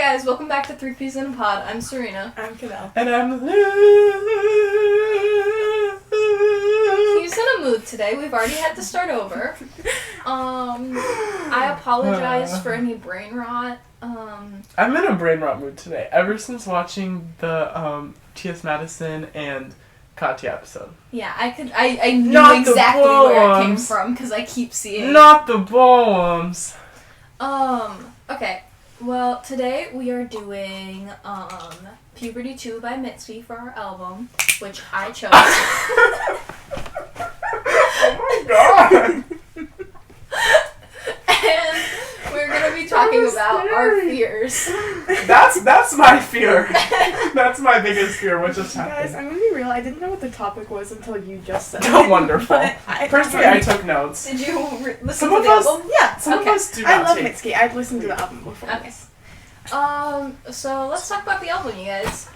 guys, welcome back to 3 Peas in a Pod. I'm Serena. I'm Cadel. And I'm He's in a mood today. We've already had to start over. I apologize for any brain rot. I'm in a brain rot mood today. Ever since watching the T.S. Madison and Katya episode. Yeah, I knew Not the exactly where it came poems. from because I keep seeing. Not the poems. Okay. Well, today we are doing Puberty 2 by Mitski for our album, which I chose. Oh my god! And we're gonna be talking about our fears. That's my fear. That's my biggest fear. What just Guys, happened? I'm gonna be real. I didn't know what the topic was until you just said it. Oh, wonderful. But Personally, I took notes. Did you listen Some to of the us- album? Yeah, Some of Okay. us do I not love take. Mitski. I've listened to the album before. Okay. So let's talk about the album, you guys.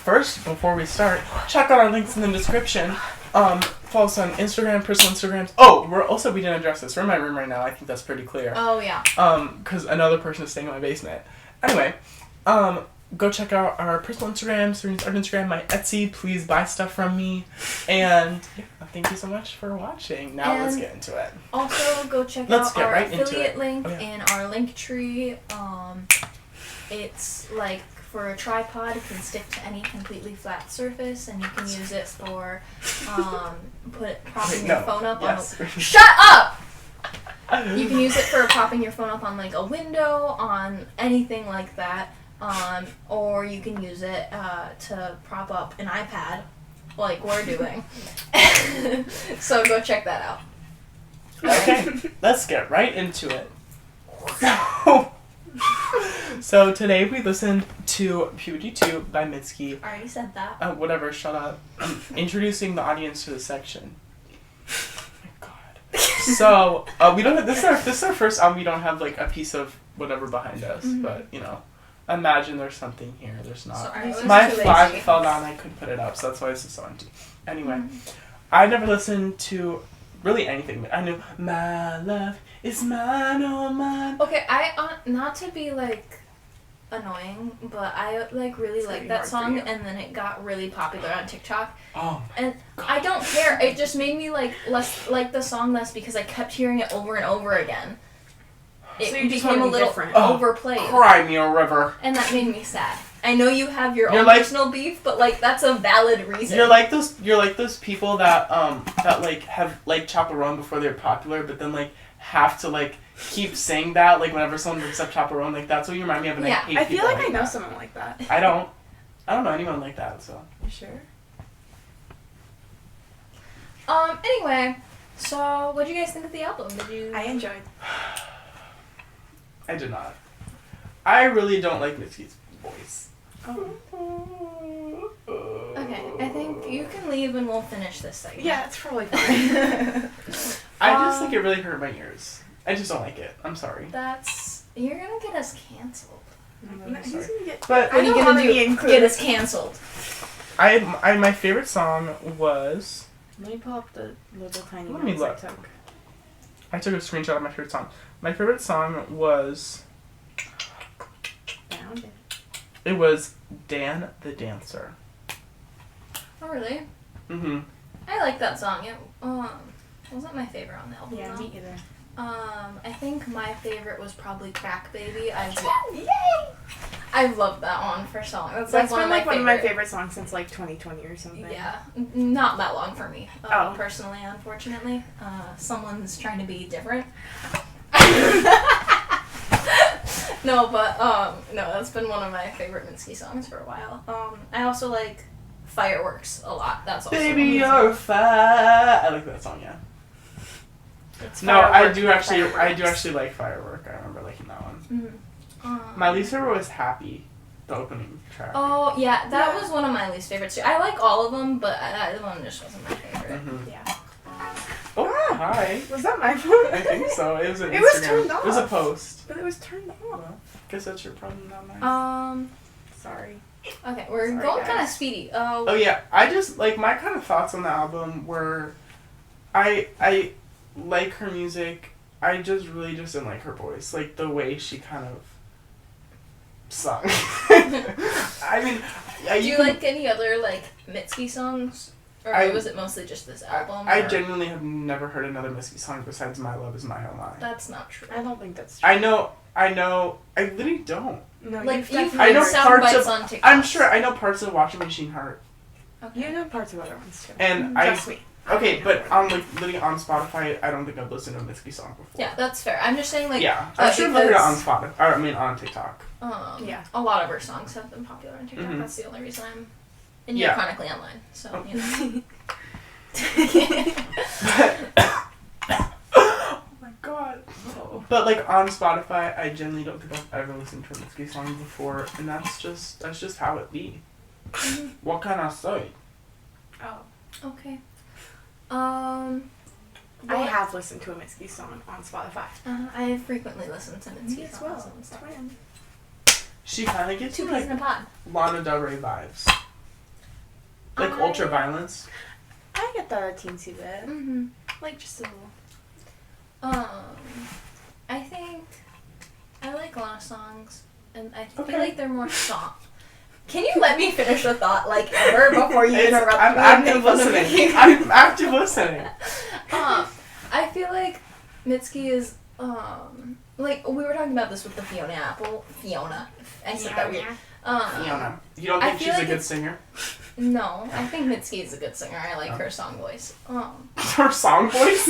First, before we start, check out our links in the description. Follow us on Instagram, personal Instagrams. Oh, we didn't address this. We're in my room right now. I think that's pretty clear. Oh yeah. Because another person is staying in my basement. Anyway, go check out our personal Instagram, Serena's art Instagram, my Etsy. Please buy stuff from me. And yeah, thank you so much for watching. Now let's get into it. Also, go check Let's out get our right into affiliate it. link Oh, yeah. in our link tree. It's like for a tripod, it can stick to any completely flat surface, and you can use it for propping your phone up on. Shut up! You can use it for propping your phone up on like a window, on anything like that, or you can use it to prop up an iPad, like we're doing. So go check that out. Okay, let's get right into it. So today we listened to Puberty 2 by Mitski. I already said that. Whatever, shut up. I'm introducing the audience to the section. Oh my god. So, we don't have, this is our first album. We don't have like a piece of whatever behind us, but you know, imagine there's something here. There's not. Sorry, I was My too flag lazy. fell down. I couldn't put it up, so that's why this is so empty. Anyway, I never listened to really anything. I knew my love is mine, oh mine. Okay, I not to be like annoying, but I like really like that song, and then it got really popular on TikTok. Oh my And god. I don't care. It just made me like less like the song less because I kept hearing it over and over again. It So you just became wanna a be little different. overplayed, Cry me a river. and that made me sad. I know you have your You're own like- personal beef, but like that's a valid reason. You're like those people that like have like Chaperone before they're popular, but then like have to like keep saying that like whenever someone looks up Chaperone, like that's what you remind me of, and Yeah. I hate I feel people like I know that. someone like that. I don't know anyone like that, so. You sure? Anyway, so what did you guys think of the album? Did you? I enjoyed. I did not. I really don't like Mitski's voice. Oh. Okay, I think you can leave and we'll finish this segment. Yeah, it's probably fine. I just think it really hurt my ears. I just don't like it. I'm sorry. You're gonna get us canceled. No, he's gonna get. But What are you don't gonna wanna do? be included. Get us canceled. I my favorite song was. Let me pull up the little tiny Let me notes I look. took. I took a screenshot of my favorite song. My favorite song was. Found it. It was Dan the Dancer. Oh really? Mm-hmm. I like that song. It wasn't my favorite on the album. Yeah, though. me either. I think my favorite was probably Crack Baby. Yay! I've loved that one for so long. That's That's like been one like of one my of my favorite songs since like 2020 or something. Yeah, not that long for me. Oh. Personally, unfortunately, someone's trying to be different. No, but no, that's been one of my favorite Minsky songs for a while. I also like Fireworks a lot. That's also Baby, one of you're those fire. I like that song, yeah. It's No, I Firework do by actually Fireworks. like Firework. I remember liking that one. Mhm. My least favorite was Happy, the opening track. Oh yeah, that Yeah. was one of my least favorites too. I like all of them, but that one just wasn't my favorite. Mm-hmm. Yeah. Oh, hi. Was that my phone? I think so. It was an It was Instagram. turned It was a off. post. But it was turned off. Well, guess that's your problem, not mine. Sorry. Okay, we're Sorry, going guys. kind of speedy. Oh yeah, I just like my kind of thoughts on the album were, I like her music. I just really just didn't like her voice, like the way she kind of song. I mean, Do you like any other like Mitski songs, or was it mostly just this album? I genuinely have never heard another Mitski song besides "My Love Is My Oh My." That's not true. I don't think that's true. I know. I literally don't. No, Like you've I know sound parts bites of. on TikTok. I'm sure I know parts of "Washing Machine Heart," Okay. You know parts of other ones too. and Trust me. Okay, but on like literally on Spotify, I don't think I've listened to a Mitski song before. Yeah, that's fair. I'm just saying like Yeah, I'm sure I've heard it because, on Spotify. Or, I mean, on TikTok. Yeah. A lot of her songs have been popular on TikTok. Mhm. That's the only reason I'm. And you're Yeah. chronically online, so Oh. you know. Oh my god. But like on Spotify, I genuinely don't think I've ever listened to a Mitski song before, and that's just how it be. What can I say? Oh. Okay. I what- have listened to a Mitski song on Spotify. I frequently listen to Mitski Me as songs well. and stuff. She kind of gets Two me peas in like a pod. Lana Del Rey vibes, like ultra violence. I get the teensy bit. Mm-hmm. Like just a little. I think I like Lana songs, and I feel Okay. like they're more soft. Can you let me finish a thought like ever before you interrupt I'm me? active and make fun of listening. me? I'm active listening. I feel like Mitski is like we were talking about this with the Fiona Apple. Fiona. I said that weird. Fiona, you don't I think feel she's like a good it's- singer? No, I think Mitski is a good singer. I like her song voice. Her song voice?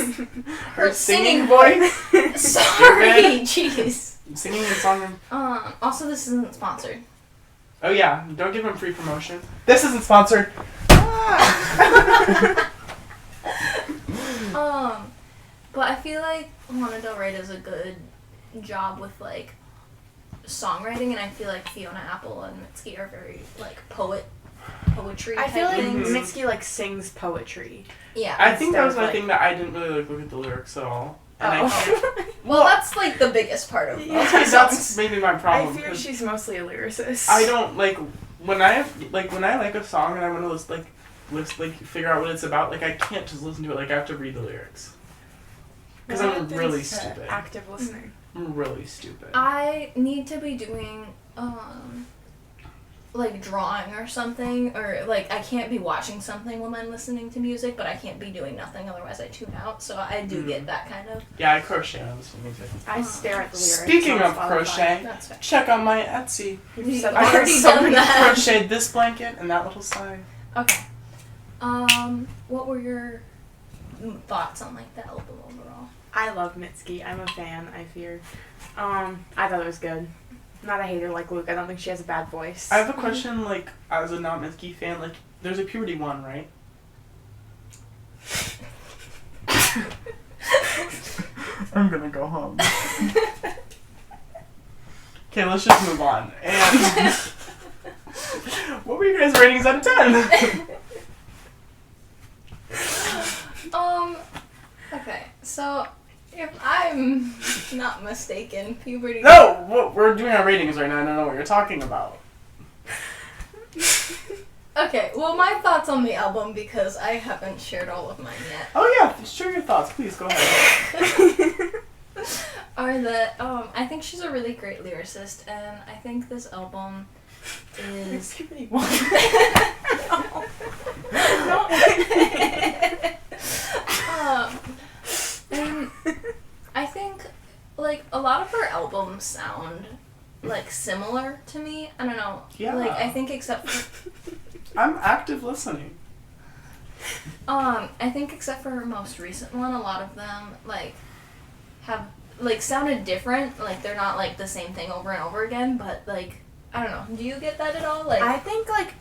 Her singing voice? Sorry, jeez. Singing and song. Also, this isn't sponsored. Oh yeah, don't give him free promotion. This isn't sponsored. But I feel like Lana Del Rey does a good job with like songwriting, and I feel like Fiona Apple and Mitski are very like poetry. I feel type like things. Mitski like sings poetry. Yeah. I think that was Instead my of, thing that I didn't really like look at the lyrics at all. And I can't, Well, that's like the biggest part of Yeah. most that's songs. maybe my I problem. fear 'Cause she's mostly a lyricist. I don't like when I like a song and I want to figure out what it's about. Like I can't just listen to it. Like I have to read the lyrics. Because What I'm happens really to stupid. Active listener. I'm really stupid. I need to be doing like drawing or something, or like I can't be watching something when I'm listening to music, but I can't be doing nothing, otherwise I tune out. So I do get that kind of. Yeah, I crochet when I listen to music. I stare at the lyrics. Speaking on of Spotify. crochet, That's fair. check out my Etsy. You've said I already have done that. crocheted this blanket and that little sign. Okay. What were your thoughts on like the album overall? I love Mitski. I'm a fan, I fear. I thought it was good. Not a hater like Luke. I don't think she has a bad voice. I have a question, like, as a not Mitski fan, like, there's a puberty one, right? I'm gonna go home. Okay, let's just move on. And what were your guys' ratings out of 10? Okay, so if I'm not mistaken, puberty. No, we're doing our ratings right now. I don't know what you're talking about. Okay, well, my thoughts on the album, because I haven't shared all of mine yet, Oh yeah, share your thoughts, please. Go ahead. are that I think she's a really great lyricist, and I think this album is. Puberty And I think like a lot of her albums sound like similar to me. I don't know. Yeah. Like I think except for I'm active listening. I think except for her most recent one, a lot of them like have like sounded different. Like they're not like the same thing over and over again, but like I don't know. Do you get that at all? Like I think like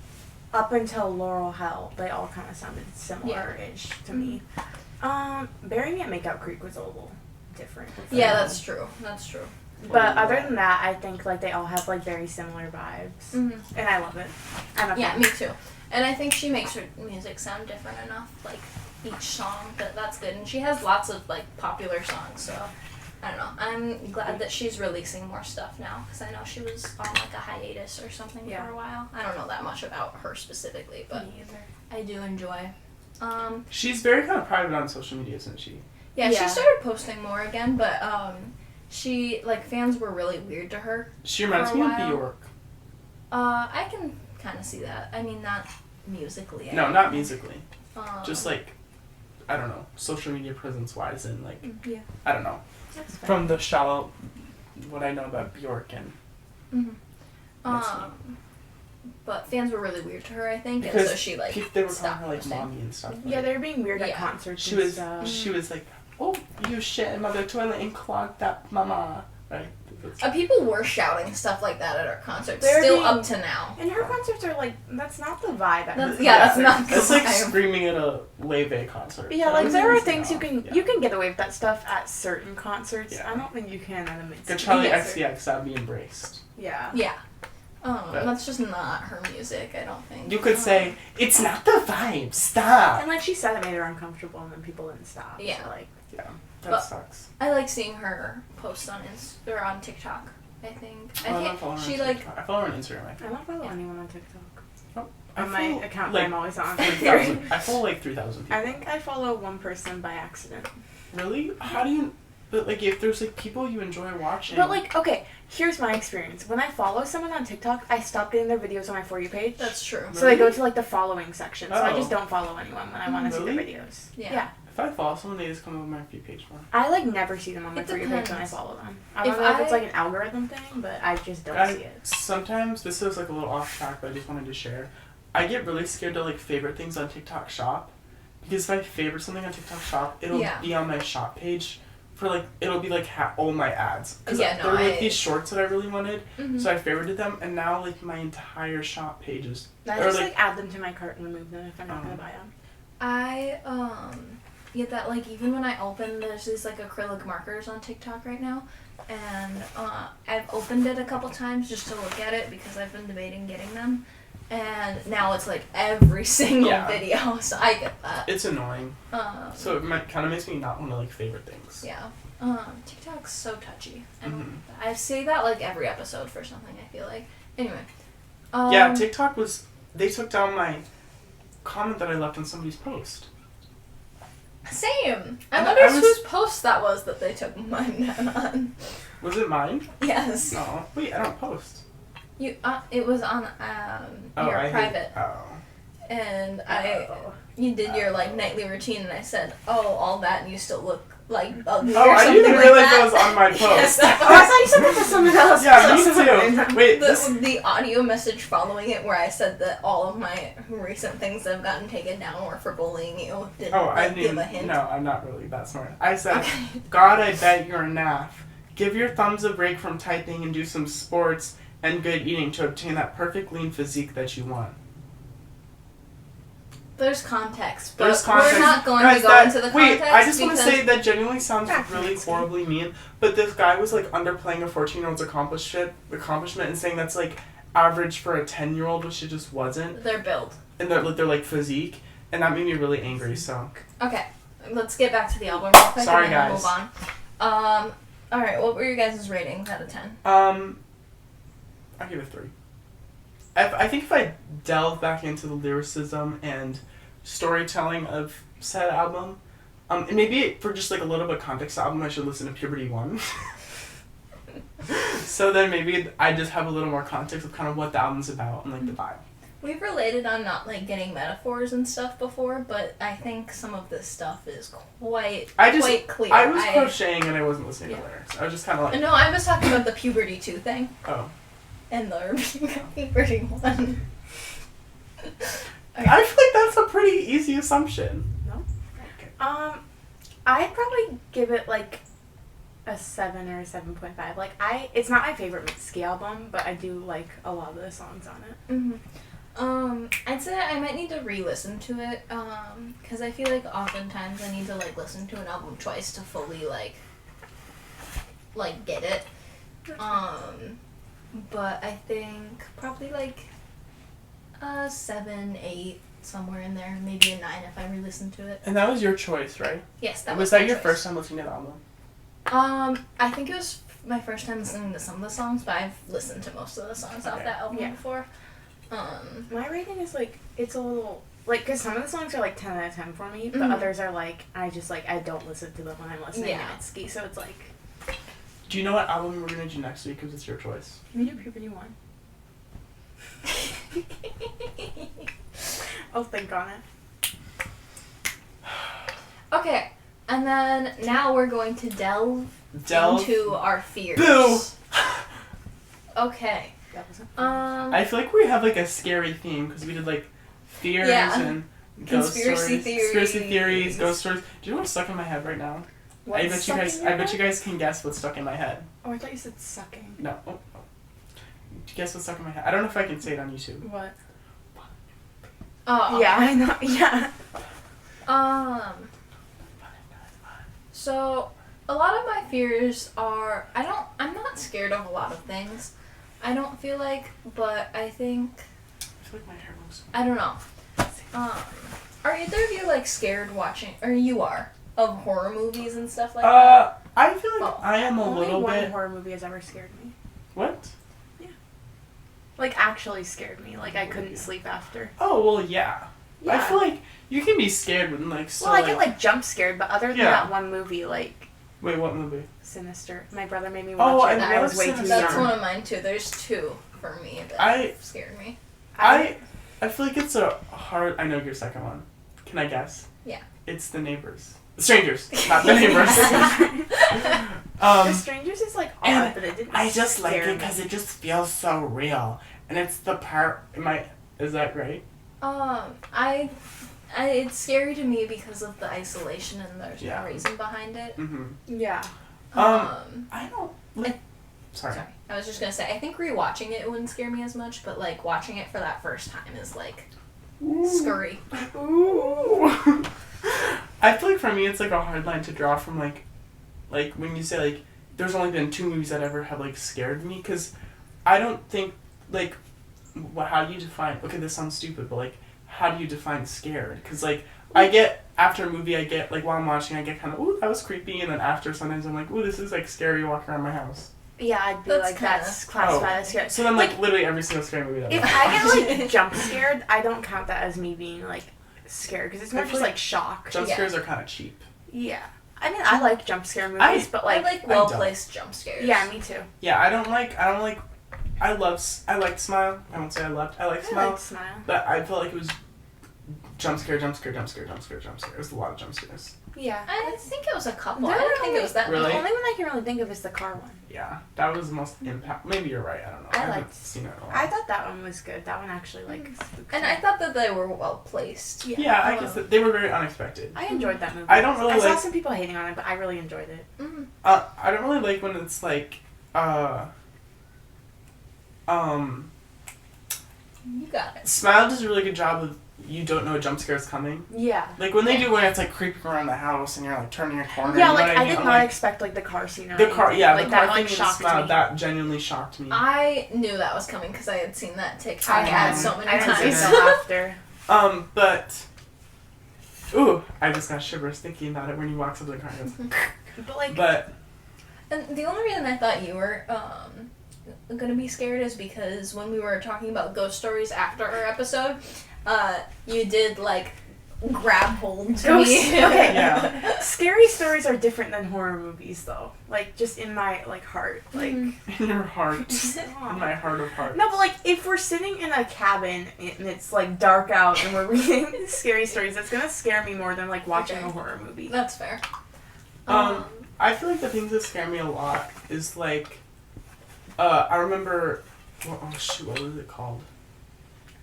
up until Laurel Hell, they all kind of sounded similar-ish to me. Bury Me at Makeout Creek was a little different. yeah, that's true. That's true. But other than that, I think like they all have like very similar vibes, Mm-hmm. and I love it. I'm a Yeah, fan. me too. And I think she makes her music sound different enough, like each song, that's good. And she has lots of like popular songs, so I don't know. I'm glad that she's releasing more stuff now, because I know she was on like a hiatus or something Yeah. for a while. I don't know that much about her specifically, but Me either. I do enjoy. She's very kind of private on social media, isn't she? Yeah, Yeah. she started posting more again, but she like fans were really weird to her. She reminds For a me of while. Bjork. I can kind of see that. I mean, not musically. No, not musically. Just like, I don't know, social media presence wise and like, yeah. I don't know. That's fair. From the shallow, what I know about Bjork and. But fans were really weird to her, I think, Because and so she like they were calling stopped her like posting. mommy and stuff. Yeah, they're being weird at Yeah. concerts. She and was stuff. she was like, oh, you shit in the toilet and clogged that mama. Right. People were shouting stuff like that at our concerts, They're still being- up to now. And her concerts are like, that's not the vibe. At That's- the yeah, that's concert. not the It's like vibe. screaming at a Leve concert. Yeah, like there are things No, you can yeah. you can get away with that stuff at certain concerts. Yeah. I don't think you can at a mid. The Charlie concert. XCX, that'd be embraced. Yeah. Yeah. But- That's just not her music, I don't think. You could say, it's not the vibe, stop. And like she said, it made her uncomfortable, and then people didn't stop. Yeah. So, like, Yeah, that But- sucks. I like seeing her post on or on TikTok, I think. Oh, I'm I not think following her she on like TikTok. I follow her on Instagram, I I think. don't follow Yeah. anyone on TikTok. I On my follow, account like, that I'm always on. 3,000 I follow like 3,000 people. I think I follow one person by accident. Really? How do you... But like, if there's like people you enjoy watching... But like, okay, here's my experience. When I follow someone on TikTok, I stop getting their videos on my For You page. that's true. So I go to like the following section. So I Oh. just don't follow anyone when I want to see Really? their videos. Yeah. If I follow someone, they just come on my feed page more. I like never see them on my It For You page when I depends. follow them. I don't If know if it's I- like an algorithm thing, but I just don't see it. Sometimes, this is like a little off track, but I just wanted to share. I get really scared to like favorite things on TikTok Shop. Because if I favorite something on TikTok Shop, it'll Yeah. be on my shop page for like, it'll be like all my ads. Because Yeah, no, there were like I- these shorts that I really wanted, Mhm. so I favorited them, and now like my entire shop pages. I or just like add them to my cart and remove them if I'm not gonna buy them. I get that like even when I open there's these like acrylic markers on TikTok right now, and I've opened it a couple times just to look at it because I've been debating getting them, and now it's like every single Yeah. video, so I get that. It's annoying. So it kind of makes me not want to like favorite things. Yeah. TikTok's so touchy. I don't Mhm. like that. I say that like every episode for something, I feel like. Anyway. Yeah, TikTok was... They took down my comment that I left on somebody's post. Same. I And wonder I was- whose post that was that they took mine down on. Was it mine? Yes. No. Wait, I don't post. You. It was on your I hate- private, Oh. and you did your like nightly routine, and I said, "Oh, all that, and you still look like ugly." Oh, or I something didn't like realize that. that was on my post. Yes, that Oh, I thought you said that to someone else. Yeah, me Someone- too. Wait, this... the audio message following it where I said that all of my recent things that have gotten taken down were for bullying you. Didn't Oh, I like, give didn't... a hint. No, I'm not really that smart. I said, Okay. God, I bet you're a naff. Give your thumbs a break from typing and do some sports and good eating to obtain that perfect lean physique that you want. There's context, but There's context. we're not going Guys, to go that- into the wait, context. I just want to because- say that genuinely sounds That's really nasty. horribly mean, but this guy was like underplaying a 14-year-old's accomplishment and saying that's like average for a 10-year-old, which it just wasn't, their build. and they're like physique, and that made me really angry. So Okay, let's get back to the album real quick Sorry, and then guys. we'll move on. All right, what were your guys' ratings out of 10? I give it 3. I think if I delve back into the lyricism and storytelling of said album, and maybe for just like a little bit of context, the album I should listen to Puberty 1. So then maybe I just have a little more context of kind of what the album's about and like the vibe. We've related on not like getting metaphors and stuff before, but I think some of this stuff is quite clear. I was crocheting and I wasn't listening Yeah. to lyrics. I was just kind of like, No, I was talking about the puberty 2 thing oh. and the puberty 1. Okay. I feel like that's a pretty easy assumption. No? Okay. I'd probably give it like a 7 or a 7.5. Like it's not my favorite Mitski album, but I do like a lot of the songs on it. Mm-hmm. I'd say I might need to re-listen to it, because I feel like oftentimes I need to like listen to an album twice to fully like get it. But I think probably like a 7, 8, somewhere in there, maybe a 9 if I re-listen to it. And that was your choice, right? Yes, that Was my that your choice. first time listening to the album? I think it was my first time listening to some of the songs, but I've listened to most of the songs off Okay. that album Yeah. before. My rating is like, it's a little, like, because some of the songs are like 10 out of 10 for me, but Mhm. others are like, I don't listen to them when I'm listening Yeah. to Mitski, so it's like, Do you know what album we're gonna do next week? Because it's your choice. we do Puberty 1. I'll think on it. Okay, and then now we're going to delve into our fears. Boo! Okay. That wasn't I feel like we have like a scary theme because we did like fears and ghost Conspiracy theories, ghost stories. Do you know what's stuck in my head right now? I bet you guys can guess what's stuck in my head. Oh, I thought you said sucking. No. Oh. Guess what's stuck in my head? I don't know if I can say it on YouTube. What? Oh. Yeah, I know. Yeah. So a lot of my fears are I'm not scared of a lot of things. I don't feel like, but I think I feel like my hair looks. I don't know. Are either of you like scared watching, or you are, of horror movies and stuff like that? I feel like I am a little Only one bit. horror movie has ever scared me. What? Like, actually scared me. Like, I couldn't sleep after. Oh well, yeah. I feel like you can be scared when like. So, well, I get like jump scared, but other than that one movie, like. Wait, what movie? Sinister. My brother made me watch it, and I was way too young. That's one of mine too. There's two for me that scared me. I feel like it's a hard. I know your second one. Can I guess? Yeah. It's The Neighbors. Strangers, not The Neighbors. The Strangers is like odd, but it didn't. I just like it me. because it just feels so real, and it's the part. Is that right? It's scary to me because of the isolation and there's no reason behind it. Mm-hmm. Yeah. I don't. Like, sorry. I was just gonna say I think rewatching it wouldn't scare me as much, but like watching it for that first time is like scurry. Ooh. I feel like for me it's like a hard line to draw from like when you say like there's only been 2 movies that ever have like scared me, because I don't think like how do you define, okay, this sounds stupid, but like how do you define scared? Because like I get after a movie, I get like while I'm watching, I get kind of ooh that was creepy, and then after sometimes I'm like ooh this is like scary walking around my house. Yeah, I'd be That's like that's classified as scary. So then like literally every single scary movie that If I get like jump scared, I don't count that as me being like scared because it's more just like shock. Jump scares are kind of cheap. Yeah. I mean, I like jump scare movies, but like I like well placed jump scares. Yeah, me too. Yeah, I like Smile. I won't say I loved. I like Smile. I like Smile. But I felt like it was jump scare. It was a lot of jump scares. Yeah. I think it was a couple. I didn't think it was that really? The only one I can really think of is the car one. Yeah, that was the most impact. Maybe you're right. I don't know. I haven't seen it at all. I thought that one was good. That one actually like. And I thought that they were well placed. Yeah, I guess that they were very unexpected. I enjoyed that movie. I don't really I saw some people hating on it, but I really enjoyed it. Mm-hmm. I don't really like when it's like, You got it. Smile does a really good job of you don't know a jump scare is coming. Yeah. Like when they do when it's like creeping around the house and you're like turning a corner. Yeah, you know like what I did mean? not expect like the car scene. Or the car, yeah, like the car that thing like in shocked Smile, me. that genuinely shocked me. I knew that was coming because I had seen that TikTok I ad so many I didn't see times. it till after. But ooh, I just got shivers thinking about it when he walks up to the car and goes. And the only reason I thought you were gonna be scared is because when we were talking about ghost stories after our episode, you did like grab hold to me. Okay. Yeah. Scary stories are different than horror movies, though. Like just in my like heart, like in your heart, in my heart of hearts. No, but like if we're sitting in a cabin and it's like dark out and we're reading scary stories, that's gonna scare me more than like watching a horror movie. That's fair. I feel like the things that scare me a lot is like, I remember, what was it called?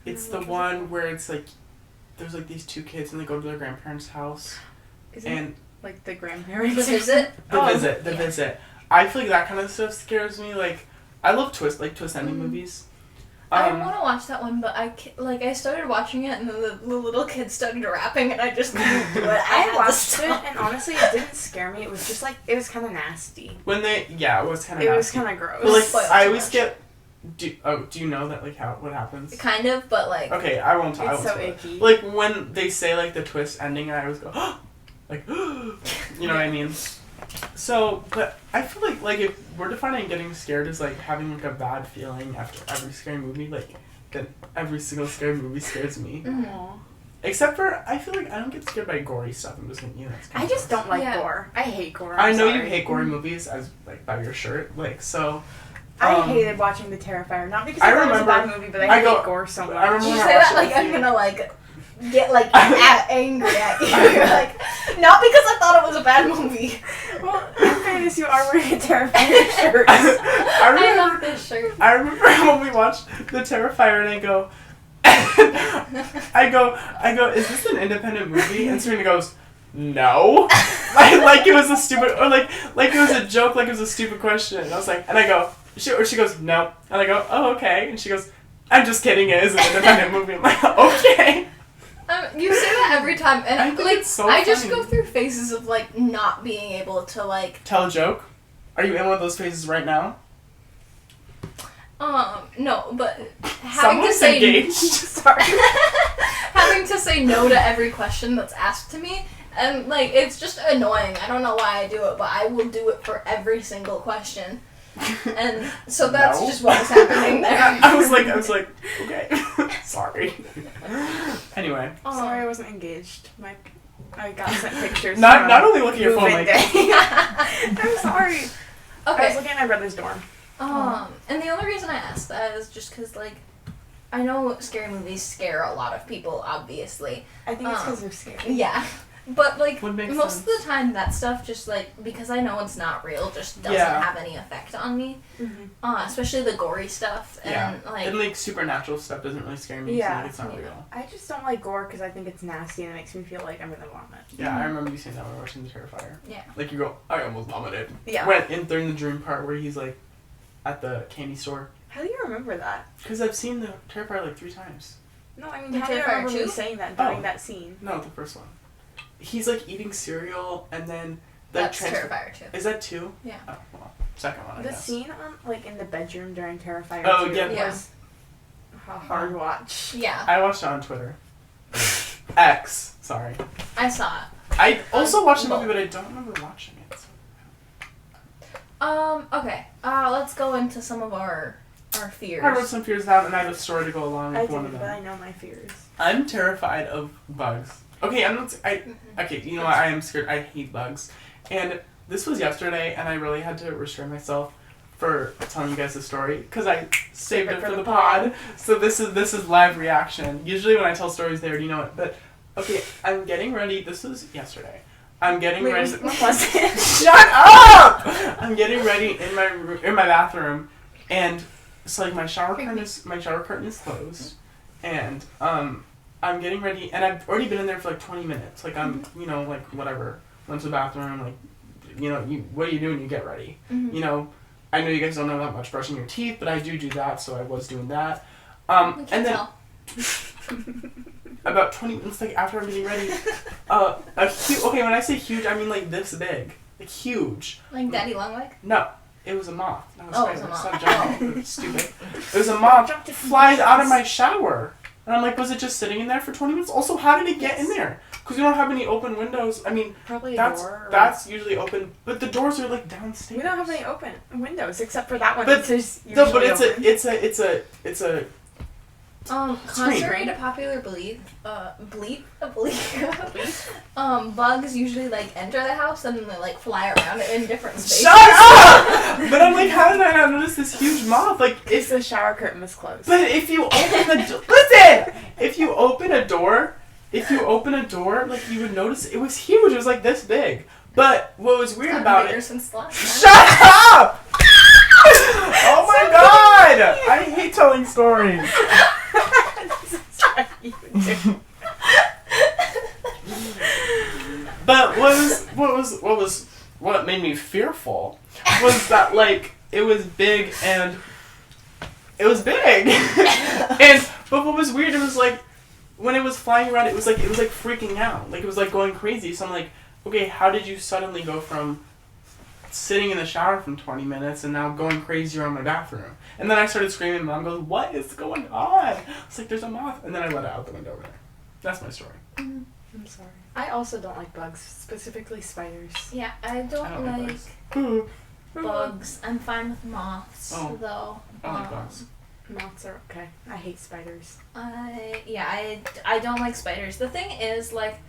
It's the one where it's like, there's like these 2 kids and they go to their grandparents' house. Isn't like the grandparents? The visit? The visit. I feel like that kind of stuff scares me. Like, I love twist ending movies. I want to watch that one, but I started watching it and the little kid started rapping and I just couldn't do it. I watched it and honestly it didn't scare me. It was just like, it was kind of nasty. It was kind of nasty. It was kind of gross. But like, I always get... Do you know that like what happens? Kind of, but like... Okay, I won't tell. It's so icky. Like when they say like the twist ending, I always go, like, you know what I mean? So, but I feel like if we're defining getting scared as like having like a bad feeling after every scary movie, like then every single scary movie scares me. Aww. Except for I feel like I don't get scared by gory stuff. I'm just thinking that's I just don't like gore. I hate gore. I know sorry. you hate gory movies as like by your shirt, like so. I hated watching The Terrifier, not because I thought it was a bad movie, but I hate gore so much. I remember You when I say watched that like it with I'm you. gonna like get like angry at you. You're like, not because I thought it was a bad movie. Well, in fairness, you are wearing a Terrifier shirt. I love this shirt. I remember when we watched The Terrifier, and I go, is this an independent movie? And Serena goes, no. like it was a stupid, or like it was a joke, like it was a stupid question. And I was like, and I go, she goes, no. And I go, oh, okay. And she goes, I'm just kidding, it is an independent movie. I'm like, okay. You say that every time, and I think like it's so I just funny. go through phases of like not being able to like. Tell a joke? Are you in one of those phases right now? No, but having Someone's to say engaged. sorry, having to say no to every question that's asked to me, and like it's just annoying. I don't know why I do it, but I will do it for every single question, and so that's No. just what was happening there. I was like, okay, sorry. Anyway. Sorry, I wasn't engaged. I got sent pictures. Not only look at your phone, move-in like. day. I'm sorry. I was Okay. looking at my brother's dorm. And the only reason I asked that is just because, like, I know scary movies scare a lot of people, obviously. I think it's because they're scary. Yeah. But, like, Would make most sense. of the time, that stuff just, like, because I know it's not real, just doesn't Yeah. have any effect on me. Mm-hmm. Especially the gory stuff. And, like... And like supernatural stuff doesn't really scare me. Yeah. So like, it's not real. I just don't like gore because I think it's nasty and it makes me feel like I'm gonna vomit. Yeah, I remember you saying that when we were watching The Terrifier. Yeah. Like you go, I almost vomited. Yeah. During the dream part where he's like, at the candy store. How do you remember that? Because I've seen The Terrifier like 3 times. No, I mean, The how do you Terrifier remember me 2? saying that during Oh. that scene? No, the first one. He's like eating cereal and then That's Terrifier 2. Is that 2? Yeah. Oh, well, second one, I The guess. scene like in the bedroom during Terrifier Oh, 2 yeah. was a hard watch. Yeah. I watched it on Twitter. X. Sorry. I saw it. I also watched the well- movie, but I don't remember watching it. So. Okay. Let's go into some of our fears. I wrote some fears down, and I have a story to go along I with one of didn't, but I them. know my fears. I'm terrified of bugs. Okay, I'm not. Okay, you know what? I am scared. I hate bugs, and this was yesterday, and I really had to restrain myself for telling you guys the story because I saved it for the pod. So this is live reaction. Usually when I tell stories, they already know it. But okay, I'm getting ready. This was yesterday. I'm getting Wait, ready. what was it? Shut up! I'm getting ready in my bathroom, and so like my shower curtain is closed, and I'm getting ready, and I've already been in there for like 20 minutes. Like I'm like whatever, went to the bathroom, like what do you do when you get ready? Mm-hmm. I know you guys don't know that much brushing your teeth, but I do that, so I was doing that. We And can then tell. about 20 minutes like after I'm getting ready, okay, when I say huge, I mean like this big, like huge. Like Daddy Longleg? No, it was a moth. Not a Oh, spider. it was a moth. Stop jumping. Stupid. It was a moth. Flies out of my shower. And I'm like, was it just sitting in there for 20 minutes? Also, how did it get in there? Because we don't have any open windows. I mean, Probably a that's door. that's usually open, but the doors are like downstairs. We don't have any open windows except for that one. But it's No, but usually it's open. it's a Contrary to popular belief, bugs usually like enter the house and then they like fly around in different spaces. Shut up! But I'm like, how did I not notice this huge moth? Like, If the shower curtain was closed. but if you open the listen, if you open a door, like you would notice it was huge. It was like this big. But what was weird Gotten about bigger it? since the last Shut up! Oh my god! I hate telling stories. But what made me fearful was that like it was big and but what was weird, it was like when it was flying around, it was like freaking out, like it was like going crazy. So I'm like, okay, how did you suddenly go from sitting in the shower for 20 minutes and now going crazy around my bathroom? And then I started screaming. Mom goes, "What is going on?" It's like, there's a moth, and then I let it out the window over there. That's my story. I'm sorry. I also don't like bugs, specifically spiders. Yeah, I don't like like bugs. bugs. I'm fine with moths, Oh. though. I don't like bugs. Moths are okay. I hate spiders. I don't like spiders. The thing is, like,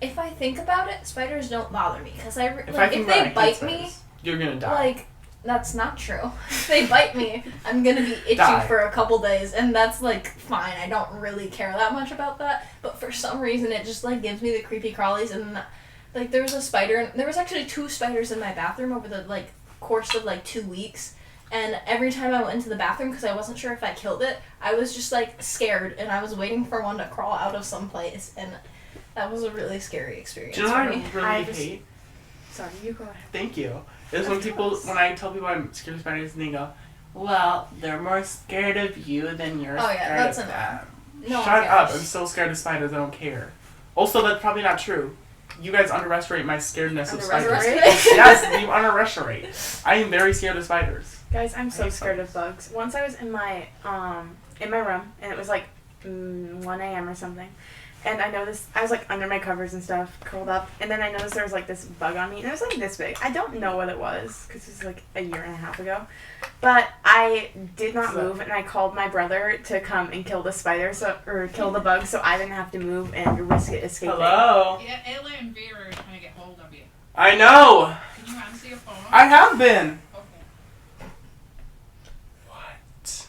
if I think about it, spiders don't bother me because If if they bite me, you're gonna die. like, That's not true. If they bite me, I'm gonna be itchy Die. for a couple days, and that's like fine. I don't really care that much about that. But for some reason, it just like gives me the creepy crawlies. And like there was a spider. There was actually 2 spiders in my bathroom over the like course of like 2 weeks. And every time I went into the bathroom, because I wasn't sure if I killed it, I was just like scared, and I was waiting for one to crawl out of some place, and that was a really scary experience. Do you know for what I me. really hate? Sorry, you go ahead. Thank you. Is when I tell people I'm scared of spiders, and they go, "Well, they're more scared of you than you're Oh, yeah, scared that's of annoying. them." No one Shut up! cares. I'm so scared of spiders. I don't care. Also, that's probably not true. You guys underestimate my scaredness of spiders. Yes, you underestimate. I am very scared of spiders. Guys, I'm so scared of bugs. Once I was in my room, and it was like 1 a.m. or something, and I noticed I was like under my covers and stuff, curled up, and then I noticed there was like this bug on me, and it was like this big. I don't know what it was because it was like a year and a half ago, but I did not move, and I called my brother to come and kill the spider, or kill the bug, so I didn't have to move and risk it escaping. Hello. Yeah, Ella and Vera are trying to get hold of you. I know. Can you answer your phone? I have been. Okay. What?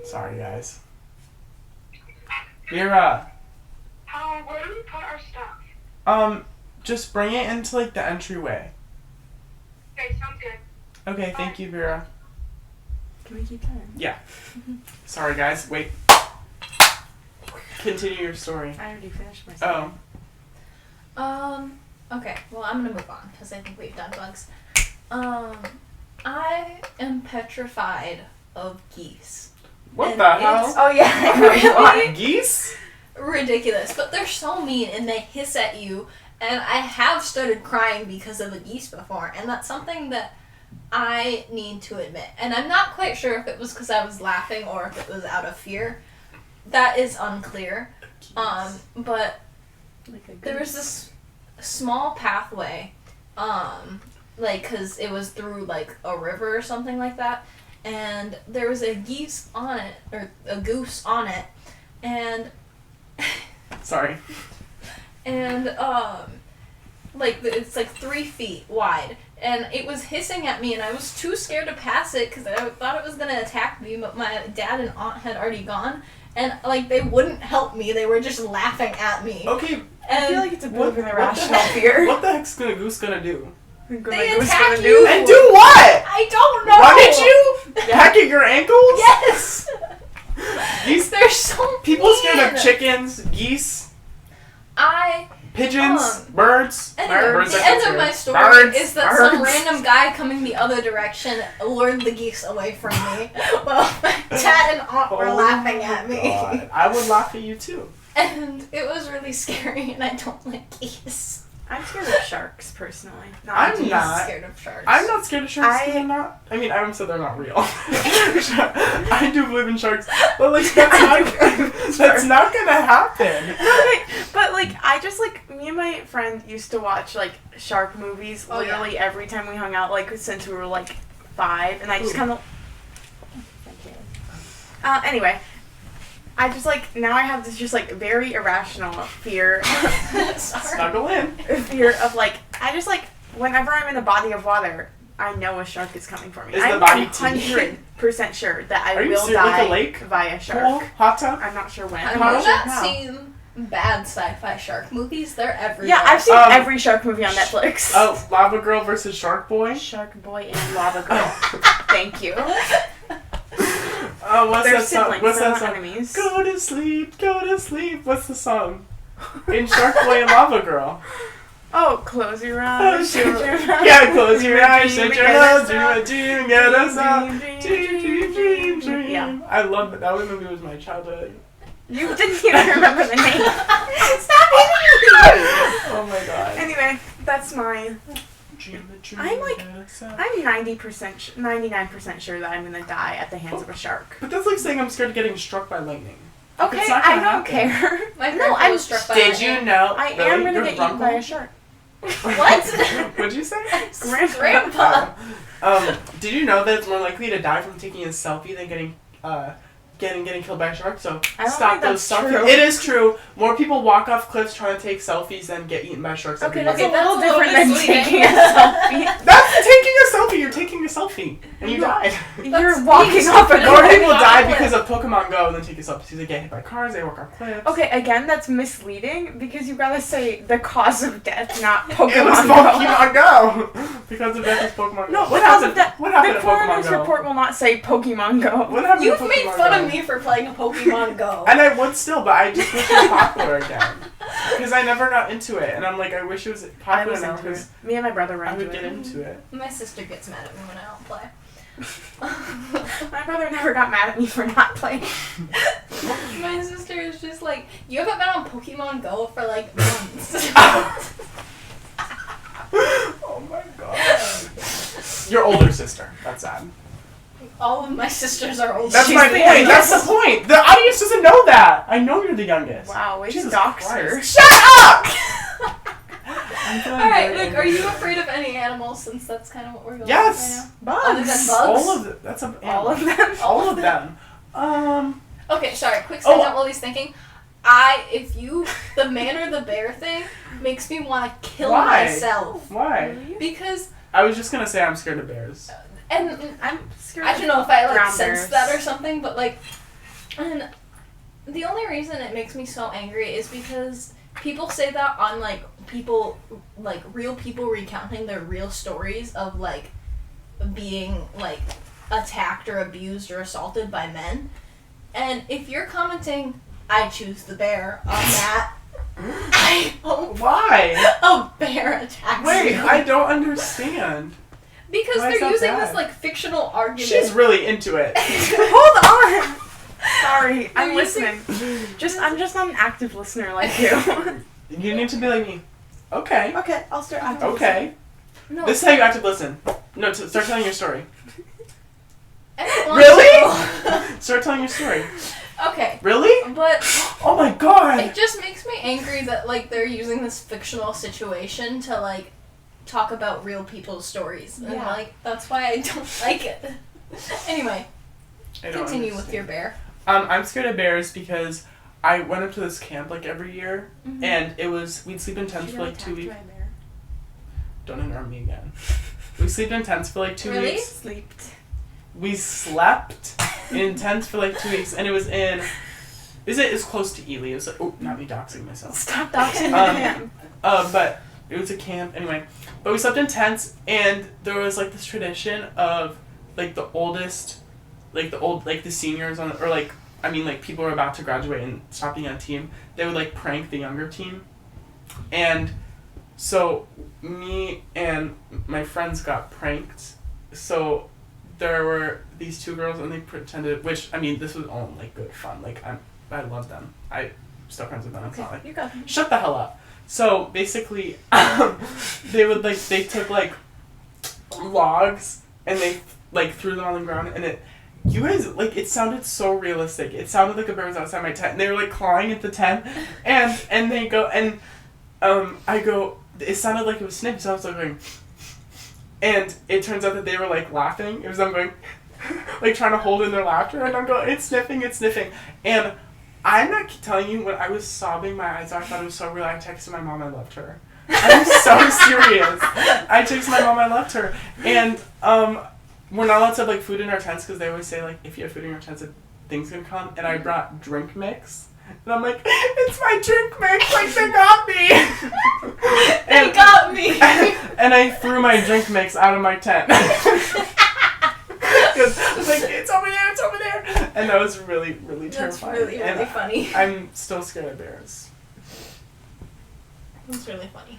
Sorry, guys. Vera. Hi, where do we put our stuff? Just bring it into like the entryway. Okay, sounds good. Okay, thank you, Vera. Can we keep going? Yeah. Sorry, guys. Wait. Continue your story. I already finished my story. Oh. Okay, well, I'm gonna move on, because I think we've done bugs. I am petrified of geese. What And the hell? it's Oh yeah. really Geese? ridiculous, but they're so mean, and they hiss at you, and I have started crying because of the geese before, and that's something that I need to admit. And I'm not quite sure if it was because I was laughing or if it was out of fear. That is unclear. But there was this small pathway, like, cause it was through like a river or something like that, and there was a geese on it, or a goose on it, and Sorry. and like it's like 3 feet wide, and it was hissing at me, and I was too scared to pass it because I thought it was gonna attack me, but my dad and aunt had already gone, and like they wouldn't help me, they were just laughing at me. Okay. And I feel like it's a bit What- of an what irrational the- fear. What the heck's a goose gonna do? They attack you. And do what? I don't know. Run at you? Hack at your ankles? Yes. Geese? They're so People scared mean. of chickens, geese, I pigeons, birds. Anyway, Birds the are end of scared. my story Birds, is that some birds. random guy coming the other direction lured the geese away from me. Well, my dad and aunt were Oh laughing my at me. God. I would laugh at you too. And it was really scary, and I don't like geese. I'm scared of sharks, personally. I'm geese. not. Scared of sharks. I'm not scared of sharks. 'Cause I- I'm not. I mean, I haven't said they're not real. I do believe in sharks, but like that's not gonna happen. Okay, but like I just like me and my friend used to watch like shark movies Oh, yeah. literally every time we hung out, like since we were like 5, and I just Ooh. kind of. Anyway, I just like now I have this just like very irrational fear, Sorry. Snuggle in. fear of like I just like whenever I'm in a body of water, I know a shark is coming for me. Is the I'm body tea? 100% sure that I Are you will serious? Like die a lake? via shark. Pool, hot tub. I'm not sure when. I've I'm not sure not how. seen bad sci-fi shark movies. They're everywhere. Yeah, I've seen Um, every shark movie on Netflix. Oh, Lava Girl versus Shark Boy. Shark Boy and Lava Girl. Thank you. Oh, what's They're that song? siblings. What's They're that not song? enemies. Go to sleep, go to sleep. What's the song? In Shark Boy and Lava Girl. Oh, close your Oh, eyes. shut shut your up. mouth. Yeah, close your eyes, Dream, shut your get mouth, us dream out. a dream, get us out. Dream, Dream, dream, dream. Yeah. I love that. That movie was my childhood. You didn't even remember the name. Stop hitting me! Oh my god. Anyway, that's mine. Dream a dream, I'm like- get us out. I'm 99% sure that I'm gonna die at the hands of a shark. But that's like saying I'm scared of getting struck by lightning. Okay, It's not I gonna don't happen. care. My No, grandpa I'm was struck by Did you lightning. know? I really? am gonna Your get eaten by a uncle? shark. What? What'd you say? Grandpa. Did you know that it's more likely to die from taking a selfie than getting getting killed by a shark. So I don't stop think those that's selfies. true. It is true. More people walk off cliffs trying to take selfies than get eaten by sharks. Okay, every that's year. a little That's a different little than misleading. taking a selfie. That's taking a selfie. You're taking a selfie and you died. You're walking off a More cliff. people die because of Pokemon Go than take a selfie. They get hit by cars. They walk off cliffs. Okay, again, that's misleading because you gotta say the cause of death, not Pokemon It was Go. Pokemon Go. Because of death is Pokemon Go. No, What because happened? of that. What happened The at Pokemon coroner's Go? report will not say Pokemon Go. What happened You've to made Pokemon fun Go? of me for playing a Pokemon Go. And I would still, but I just wish it was popular again. Because I never got into it, and I'm like, I wish it was I popular was now into it. because Me and my brother were I into would get it. into it. My sister gets mad at me when I don't play. My brother never got mad at me for not playing. My sister is just like, you haven't been on Pokemon Go for like months. Oh my god. Your older sister. That's sad. All of my sisters are older. That's She's my the point. That's youngest. the point. The audience doesn't know that. I know you're the youngest. Wow, way to Jesus dox Christ. her. Shut up! I'm feeling Alright, very Luke, are you angry. afraid of any animals since that's kind of what we're going Yes. with right now? Other than Bugs. bugs? All of them. That's a All of them. All of them. Okay, sorry, quick side Oh. note while he's thinking. The man or the bear thing makes me want to kill Why? myself. Why? Because, I was just gonna say I'm scared of bears. and I'm scared. I don't know if I like Brown sensed bears. that or something, but like, and the only reason it makes me so angry is because people say that on like real people recounting their real stories of like being like attacked or abused or assaulted by men, and if you're commenting, I choose the bear on that. I hope Why? a bear attacks Wait, you. I don't understand. Because Why is they're that using bad? this like fictional argument. She's really into it. Hold on. Sorry, I'm You're using- listening. I'm just not an active listener like you. You need to be like me. Okay. Okay, I'll start active Okay. No, This is how you have to listen. No, start telling your story. I don't want Really? to. Start telling your story. Okay, Really? but Oh my god! it just makes me angry that like they're using this fictional situation to like talk about real people's stories, and Yeah. like that's why I don't like it. Anyway, I don't continue with understand. your bear. I'm scared of bears because I went up to this camp like every year, Mhm. and we'd sleep in tents for like 2 weeks. Don't interrupt me again. We sleep in tents for like 2 Really? weeks. Slept. We slept in tents for like 2 weeks, and it was it's close to Ely. It was like, oh, not me doxing myself. Stop doxing Um, him. But it was a camp anyway. But we slept in tents, and there was like this tradition of like the oldest, like the seniors on, or like I mean like people were about to graduate and stop being on a team. They would like prank the younger team, and so me and my friends got pranked. So there were these two girls, and they pretended. Which I mean, this was all like good fun. Like I love them. I'm still friends with them. It's not like You got me. shut the hell up. So basically, they took like logs and they like threw them on the ground, and you guys like it sounded so realistic. It sounded like a bear was outside my tent, and they were like clawing at the tent, and they go and I go. It sounded like it was sniffing, so I was like going, and it turns out that they were like laughing. It was them going, like trying to hold in their laughter, and I'm going, it's sniffing, and I'm not telling you, when I was sobbing my eyes out, I thought it was so real. I texted my mom I loved her. I'm so serious. I texted my mom I loved her, and we're not allowed to have like food in our tents because they always say like if you have food in your tents, things can come. And I brought drink mix, and I'm like, it's my drink mix. Like they got me. They got me. And I threw my drink mix out of my tent. Because I was like, it's over there, and that was really, really That's terrifying. really, really And funny. I'm still scared of bears. That's really funny.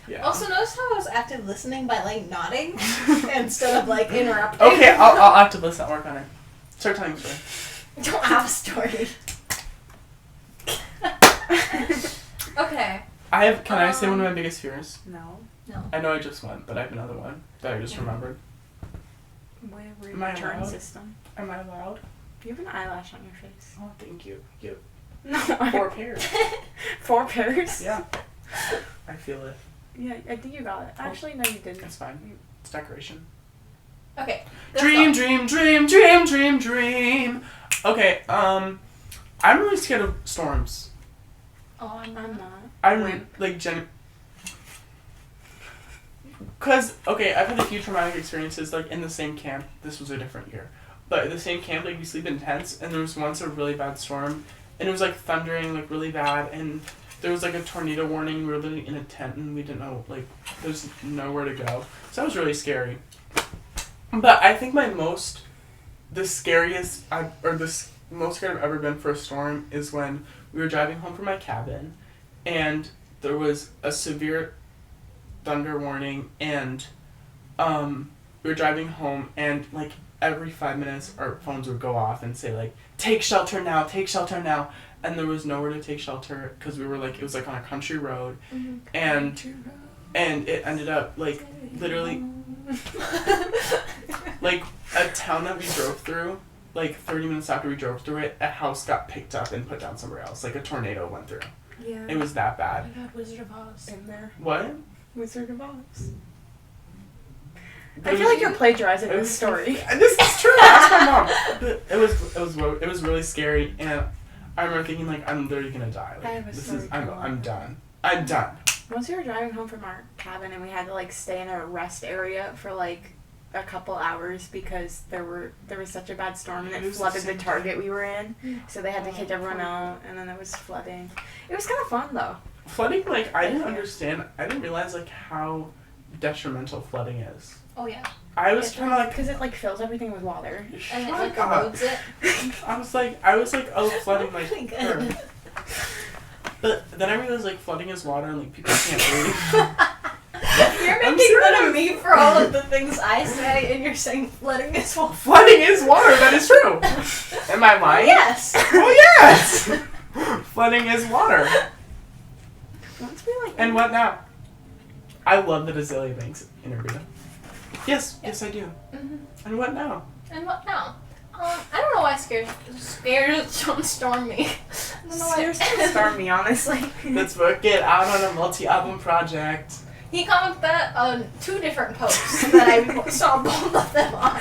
Yeah. Also, notice how I was active listening by like nodding instead of like interrupting. Okay, I'll have to listen. I'll work on it. Start telling a story. Don't have a story. Okay. Can I say one of my biggest fears? No. No. I know I just went, but I have another one that I just remembered. Where Am I return allowed? system? Am I allowed? You have an eyelash on your face. Oh, thank you. You No. have 4 pairs. 4 pairs? Yeah. I feel it. Yeah, I think you got it. Actually, no, you didn't. It's fine. It's decoration. Okay. let's Dream, go. dream, dream, dream, dream, dream. Okay, I'm really scared of storms. Oh, I'm not. I'm like Cause okay, I've had a few traumatic experiences like in the same camp. This was a different year, but in the same camp, like we sleep in tents, and there was once a really bad storm, and it was like thundering like really bad, and there was like a tornado warning. We were literally in a tent, and we didn't know like there's nowhere to go, so that was really scary. But I think most scared I've ever been for a storm is when we were driving home from my cabin, and there was a severe thunder warning, and we were driving home, and like every 5 minutes our phones would go off and say like, take shelter now, and there was nowhere to take shelter because we were like, it was like on a country road, and it ended up like literally like a town that we drove through, like 30 minutes after we drove through it, a house got picked up and put down somewhere else, like a tornado went through. Yeah. It was that bad. Oh my god, Wizard of Oz. In there. What? Wizard of Oz. But I feel like you're plagiarizing this was- story. This is true. Ask my mom. But it was really scary, and I remember thinking like, I'm literally gonna die. Like, I have a story I'm done. I'm done. Once we were driving home from our cabin, and we had to like stay in a rest area for like a couple hours because there was such a bad storm, and It it was flooded the the same Target we were in, so they had to kick everyone out, and then there was flooding. It was kind of fun though. Flooding, like I didn't understand. I didn't realize like how detrimental flooding is. Oh yeah. I was kind of like, Because it like fills everything with water. And it shut like up. erodes it. I was like, oh, flooding, like, Really good. sure. But then I realized, like, flooding is water and, like, people can't breathe. You're I'm making fun serious. of me for all of the things I say, and you're saying flooding is water. Flooding is water, that is true. Am I lying? Yes. Oh, yes! Flooding is water. Once we like. And what now? I love the Azalea Banks interview. Yes, I do. Mhm. And what now? And what now? I don't know why scares don't storm me. I don't know why. Seriously, start me honestly. Let's work it out on a multi-album project. He commented that on 2 different posts that I saw both of them on.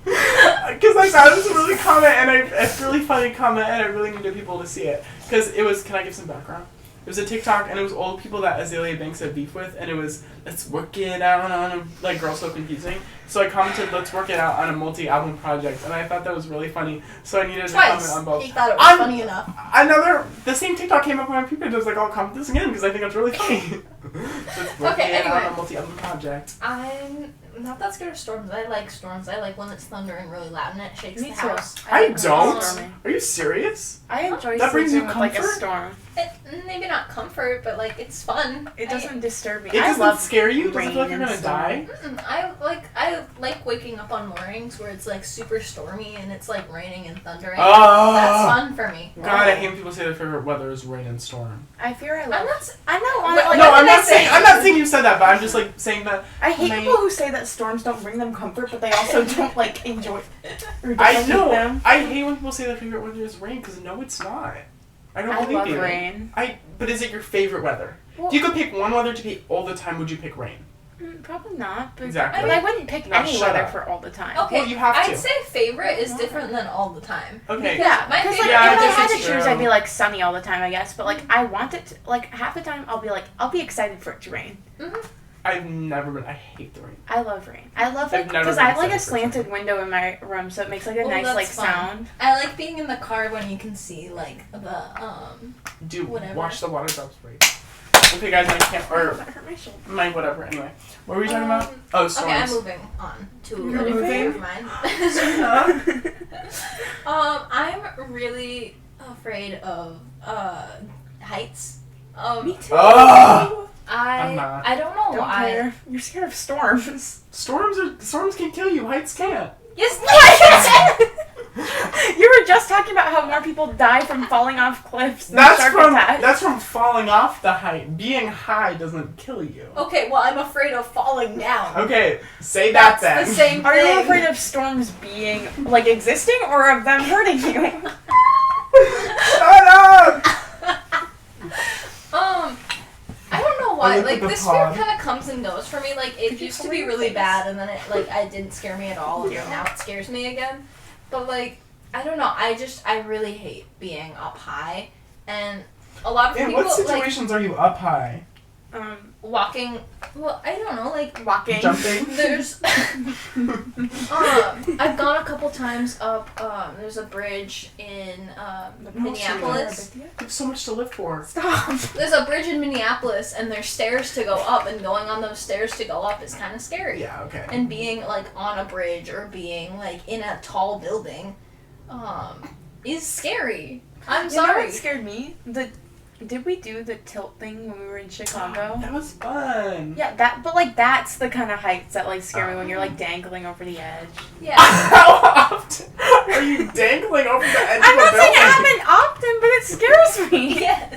Because I thought it was a really comment, and a really funny comment, and I really needed people to see it. Because it was, can I give some background? It was a TikTok, and it was old people that Azalea Banks had beef with, and it was, let's work it out on a, like, Girl So Confusing. So I commented, let's work it out on a multi-album project, and I thought that was really funny, so I needed to comment Twice. on both. He thought it was funny enough. The same TikTok came up when people, I was like, I'll comment this again, because I think it's really funny. Let's work Okay, it out anyway. on a multi-album project. I'm not that scared of storms. I like storms. I like when it's thundering really loud and it shakes Me the too. house. I like don't. stormy. Are you serious? I enjoy That brings you sleeping with like a comfort? storm. It, maybe not comfort, but like it's fun. It doesn't disturb me. It I doesn't love scare you? Does it rain feel like you're and gonna storm. die? I like waking up on mornings where it's like super stormy and it's like raining and thundering. Oh. That's fun for me. God, I hate when people say their favorite weather is rain and storm. I fear I I'm love. not. I know. Wait, Like, No, what I'm did I not say? saying you said that, but I'm just like saying that. I hate my- people who say that storms don't bring them comfort, but they also don't like enjoy. Or don't I like know. them. I hate when people say their favorite weather is rain because no, it's not. I don't I believe love you. rain. But is it your favorite weather? Well, If you could pick one weather to be all the time, would you pick rain? Probably not. But, Exactly. But I wouldn't pick Now any shut weather up. for all the time. Okay, Well, you have to. I'd say favorite is different than all the time. Okay. Yeah, My because like favorite- Yeah, I if I guess had to it's choose, true. I'd be like sunny all the time, I guess. But like I want it to, like half the time I'll be excited for it to rain. I've never been. I hate the rain. I love rain. I love I've like never because been I have like a excited for it to slanted window in my room, so it makes like a Oh, nice that's like fun. sound. I like being in the car when you can see like the Do Whatever. watch the water drops break. Okay, guys, I can't. Or That hurt my shoulder. my whatever. Anyway, what were we talking about? Oh, storms. Okay, I'm moving on to You're a different moving? of mine. I'm really afraid of heights. Me too. Oh! I'm not. I don't know Don't why. care. You're scared of storms. Storms can kill you. Heights can't. Yes, You were just talking about how more people die from falling off cliffs than That's shark from attacks. that's from falling off the height. Being high doesn't kill you. Okay, well I'm afraid of falling down. Okay, say that That's then. the same Are thing. you afraid of storms being like existing or of them hurting you? Shut up! I don't know I why. look Like at the this fear pod. kind of comes and goes for me. Like it Could you used to cover be your really face? bad, and then it like I didn't scare me at all, and Yeah. now it scares me again. But like I don't know. I really hate being up high, and a lot of In people what situations are you up high? walking. Well, I don't know, like Walking. Jumping? there's. I've gone a couple times up. There's a bridge in Minneapolis. There's so much to live for. Stop. There's a bridge in Minneapolis, and there's stairs to go up, and going on those stairs to go up is kind of scary. Yeah, okay. And being like on a bridge or being like in a tall building, is scary. I'm You know sorry. what scared me? Did we do the tilt thing when we were in Chicago? That was fun. Yeah, but like that's the kind of heights that like scare me when you're like dangling over the edge. Yeah. How often are you dangling over the edge I'm of a not saying building? it happened often, but it scares me. Yes.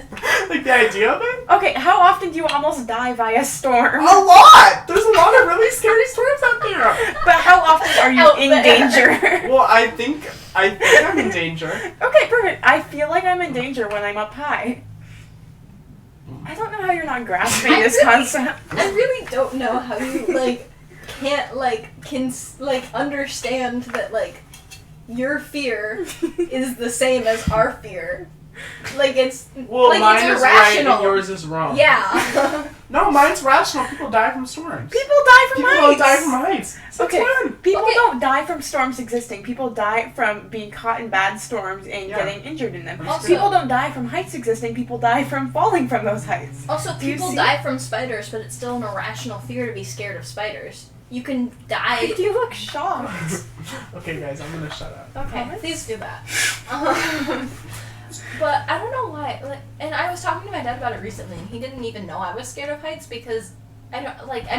Like the idea of it? Okay, how often do you almost die by a storm? A lot! There's a lot of really scary storms out there. But how often are you Out in there. danger? Well, I think I'm in danger. Okay, perfect. I feel like I'm in danger when I'm up high. I don't know how you're not grasping this concept. I really don't know how you can understand that like your fear is the same as our fear. Like it's Well, like mine it's is right irrational. and yours is wrong. Yeah. No, mine's rational. People die from storms. People die from People heights. don't die from heights. So Okay, it's fun. people Okay. don't die from storms existing. People die from being caught in bad storms and Yeah. getting injured in them. Also- People don't die from heights existing. People die from falling from those heights. Also, Do you people see- die from spiders, but it's still an irrational fear to be scared of spiders. You can die. You look shocked. Okay, guys, I'm gonna shut up. Okay, please do that. But I don't know why. Like, and I was talking to my dad about it recently, and he didn't even know I was scared of heights because I'm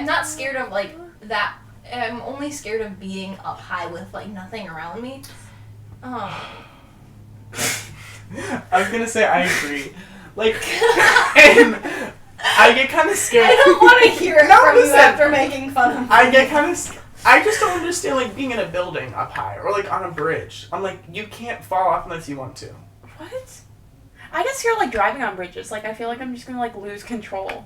not scared of like that. I'm only scared of being up high with like nothing around me. I was gonna say I agree. Like, and I get kind of scared. I don't want to hear it No, from listen. you after making fun of me. I get kind of. I just don't understand like being in a building up high or like on a bridge. I'm like, you can't fall off unless you want to. What? I get scared like driving on bridges. Like I feel like I'm just gonna like lose control.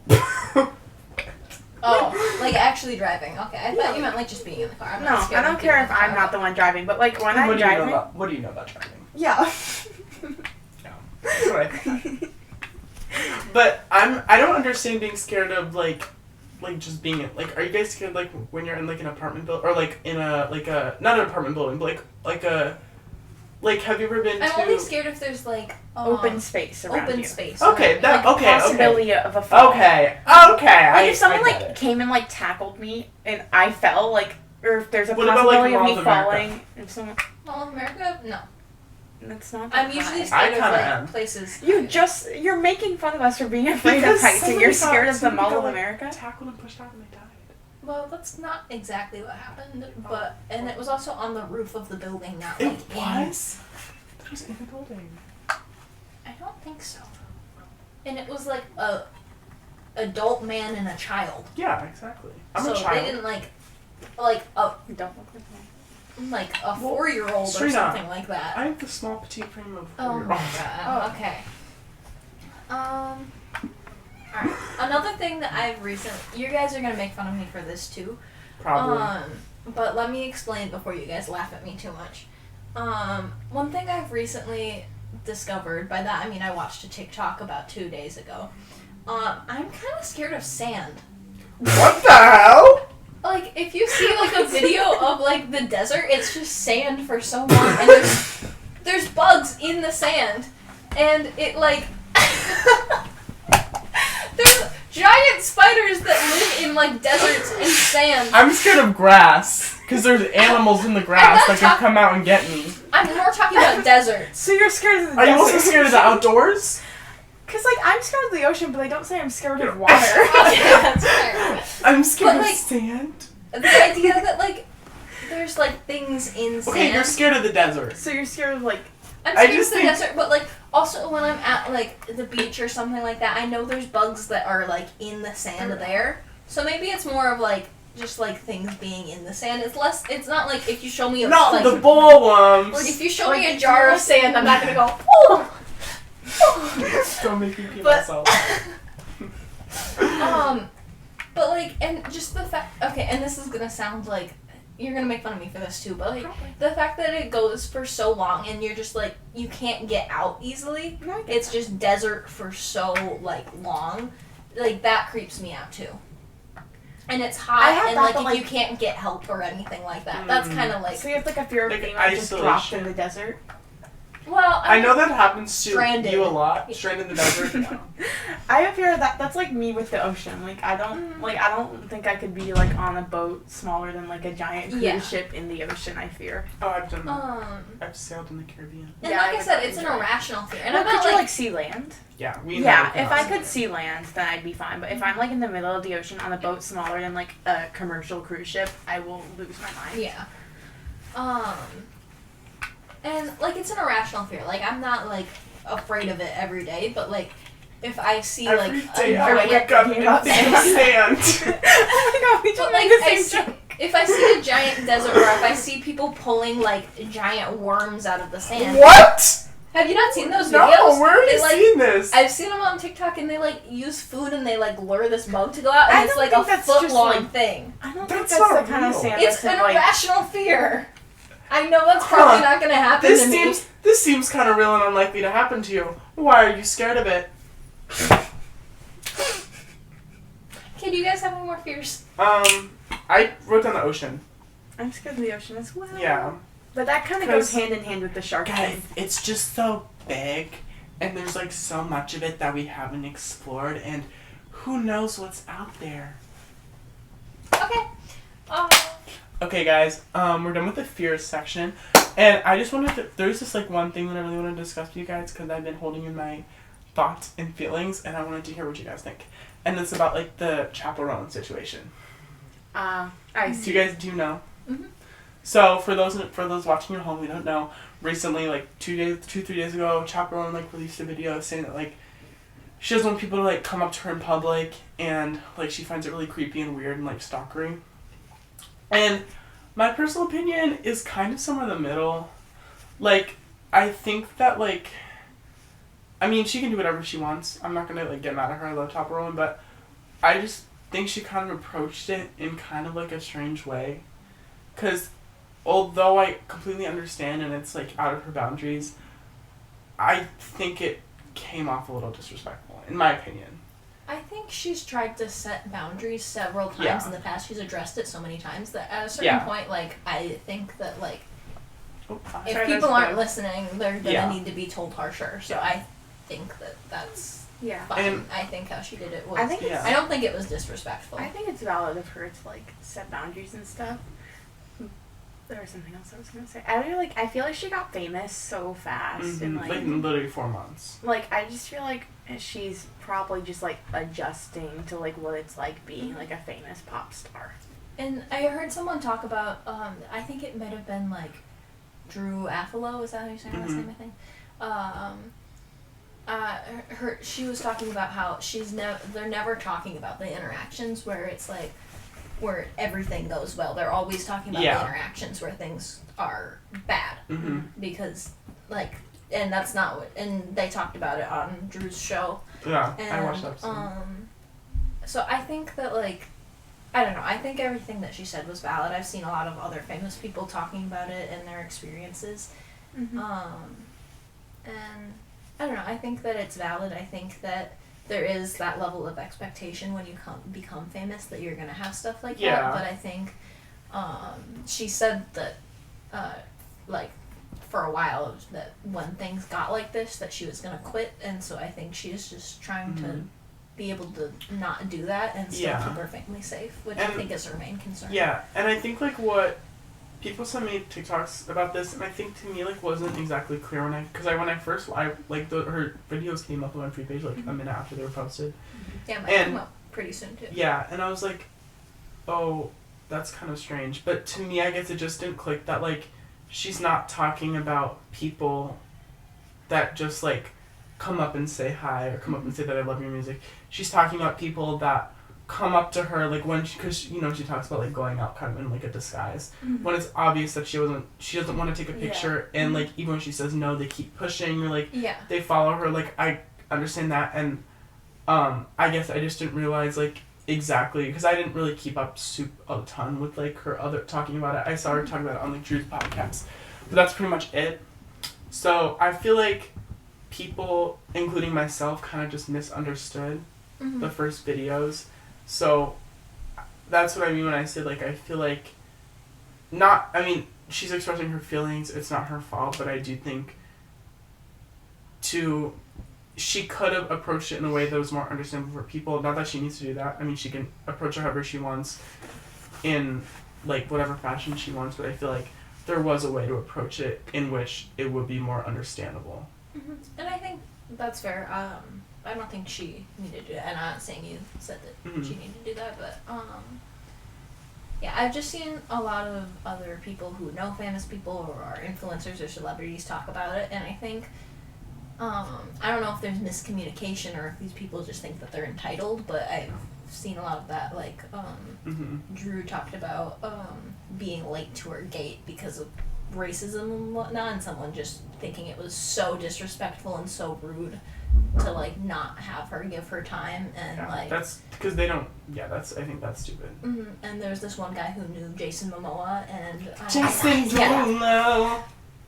Oh, like actually driving. Okay, I thought you meant like just being in the car. I'm No, not scared I of don't being care in if the I'm car. not the one driving, but like when I'm What driving. do you know about driving? Yeah. Yeah. That's what I thought. But I don't understand being scared of like just being in, like, are you guys scared like when you're in like an apartment building or like in a not an apartment building but like have you ever been I'm to only scared if there's like Open space around open you. space. Okay, around that me. okay, Possibility of a fall. okay. Like I if someone I like get it. came and like tackled me and I fell, like, or if there's a What about, like, possibility of Mall me of America? falling, if someone Mall of America? No. that's not. I'm that usually high. scared of kinda like am. places. You're making fun of us for being afraid Because of heights, and somebody you're scared of the somebody Mall got, of like, America. tackled and pushed out and they died. Well, that's not exactly what happened, but and it was also on the roof of the building, not It like was? That was in the building. I don't think so. And it was like a adult man and a child. Yeah, exactly. I'm so a child. they didn't like a You don't look like me. 4-year-old or Serena, something like that. I have the small petite frame of Oh my god. Okay. Alright. Another thing that I've you guys are gonna make fun of me for this too. Probably. But let me explain before you guys laugh at me too much. One thing I've recently discovered, by that I mean I watched a TikTok about 2 days ago. I'm kind of scared of sand. What the hell? Like, if you see, like, a video of, like, the desert, it's just sand for so long, and there's bugs in the sand, and it, like, there's giant spiders that live in, like, deserts and sand. I'm scared of grass. Because there's animals in the grass that could come out and get me. I'm more talking about deserts. So you're scared of the Are you desert. also scared of the outdoors? Cause like I'm scared of the ocean, but I don't say I'm scared of water. Okay, that's fair. I'm scared But, of like, sand. The idea that, like, there's, like, things in sand. Okay, you're scared of the desert. So you're scared of like. I'm I scared just of the think- desert, but, like, also when I'm at, like, the beach or something like that, I know there's bugs that are, like, in the sand there. So maybe it's more of, like, just, like, things being in the sand. It's not, like, if you show me a, Not like, the bullworms. like, if you show Like, me a jar of sand, I'm not gonna go, oh! Don't make me pee But- myself. But, like, and just the fact, okay, and this is gonna sound, like, you're gonna make fun of me for this too, but like Probably. the fact that it goes for so long and you're just like you can't get out easily. No, I get It's that. just desert for so like long, like that creeps me out too. And it's I hot, have and that, like but, if like- you can't get help or anything like that, that's kind of like. So you have like a fear of Like being like just dropped in isolation. the desert. Well, I know that happens to Stranded. you a lot. Stranded in the desert. I have fear of that. That's like me with the ocean. Like I don't think I could be like on a boat smaller than like a giant cruise Yeah. ship in the ocean. I fear. Oh, I've done that. and I've sailed in the Caribbean. like Yeah, I I would said, not it's an enjoy it. irrational fear, and Well, I'm not could you like like see land? Yeah, we. Yeah, never if got I to could it. see land, then I'd be fine. But if I'm like in the middle of the ocean on a boat smaller than like a commercial cruise ship, I will lose my mind. yeah. And like it's an irrational fear. Like I'm not like afraid of it every day, but like if I see Every like day a I giant, wake up and About think of sand. Oh my god, we but just like made the I same see, joke. if I see a giant desert, or if I see people pulling like giant worms out of the sand. What? Have you not seen those No, videos? where have They, you like, seen this? I've seen them on TikTok, and they like use food and they like lure this bug to go out, and I it's don't like a think that's just, foot long like- thing. I don't That's think that's not the kind of real. sand It's that's an like. irrational fear. I know that's probably not gonna happen This to me. seems kind of real and unlikely to happen to you. Why are you scared of it? Okay, do you guys have any more fears? I wrote down the ocean. I'm scared of the ocean as well. Yeah. But that kind of 'Cause- goes hand in hand with the shark Guys, thing. it's just so big, and there's like so much of it that we haven't explored, and who knows what's out there. Okay. Okay, guys, we're done with the fears section, and I just wanted to. There's just like one thing that I really want to discuss with you guys because I've been holding in my thoughts and feelings, and I wanted to hear what you guys think. And it's about like the chaperone situation. I Do see. you guys do know? Mhm. So for those watching at home, we don't know. Recently, like 3 days ago, Chaperone like released a video saying that like she doesn't want people to like come up to her in public, and like she finds it really creepy and weird and like stalkery. And my personal opinion is kind of somewhere in the middle. Like I think that like, I mean she can do whatever she wants. I'm not gonna like get mad at her. I love Chaperone, but I just think she kind of approached it in kind of like a strange way. Because although I completely understand and it's like out of her boundaries, I think it came off a little disrespectful, in my opinion. I think she's tried to set boundaries several times Yeah. in the past. She's addressed it so many times that at a certain Yeah. point, like, I think that, like, Oh, if Sorry, people that's aren't good. listening, they're gonna Yeah. need to be told harsher. So Yeah. I think that that's Yeah. fine. And- I think how she did it was. I think Yeah. I don't think it was disrespectful. I think it's valid of her to like set boundaries and stuff. There was something else I was gonna say. I feel like she got famous so fast and like in literally 4 months. like I just feel like she's probably just like adjusting to like what it's like being like a famous pop star. And I heard someone talk about, I think it might have been like Drew Afalo, is that how you say her last Mhm. name, I think? She was talking about how they're never talking about the interactions where it's like, where everything goes well. They're always talking about Yeah. the interactions where things are bad. Mm-hmm. Because, like, and that's not what, and they talked about it on Drew's show. Yeah, And, I watched that episode. so I think that, like, I don't know, I think everything that she said was valid. I've seen a lot of other famous people talking about it and their experiences. Mm-hmm. And I don't know, I think that it's valid. I think that there is that level of expectation when you become famous that you're going to have stuff like Yeah. that. But I think she said that, like, for a while, that when things got like this, that she was going to quit. And so I think she's just trying to be able to not do that and still Yeah. keep her family safe, which I And- think is her main concern. Yeah, and I think like what people sent me TikToks about this, and I think to me like wasn't exactly clear when when I first her videos came up on my free page like a minute after they were posted. Yeah, might And- come up pretty soon too. Yeah, and I was like, oh, that's kind of strange. But to me, I guess it just didn't click that like she's not talking about people that just like come up and say hi or come up and say that I love your music. She's talking about people that come up to her like when because she talks about like going out kind of in like a disguise when it's obvious that she doesn't want to take a picture and like even when she says no they keep pushing or like Yeah. they follow her. Like I understand that, and I guess I just didn't realize like exactly, because I didn't really keep up a ton with, like, her other talking about it. I saw her talking about it on, like, Drew's podcast. But that's pretty much it. So I feel like people, including myself, kind of just misunderstood the first videos. So that's what I mean when I say, like, I feel like she's expressing her feelings. It's not her fault, but I do think she could have approached it in a way that was more understandable for people. Not that she needs to do that. I mean, she can approach it however she wants in, like, whatever fashion she wants, but I feel like there was a way to approach it in which it would be more understandable. Mm-hmm. And I think that's fair. I don't think she needed to do that, and I'm not saying you said that she needed to do that, but yeah, I've just seen a lot of other people who know famous people or are influencers or celebrities talk about it, and I think I don't know if there's miscommunication or if these people just think that they're entitled, but I've seen a lot of that, like Drew talked about being late to her gate because of racism and whatnot, and someone just thinking it was so disrespectful and so rude to, like, not have her give her time, and like that's because they don't. Yeah, I think that's stupid. And there's this one guy who knew Jason Momoa, and Jason Momoa.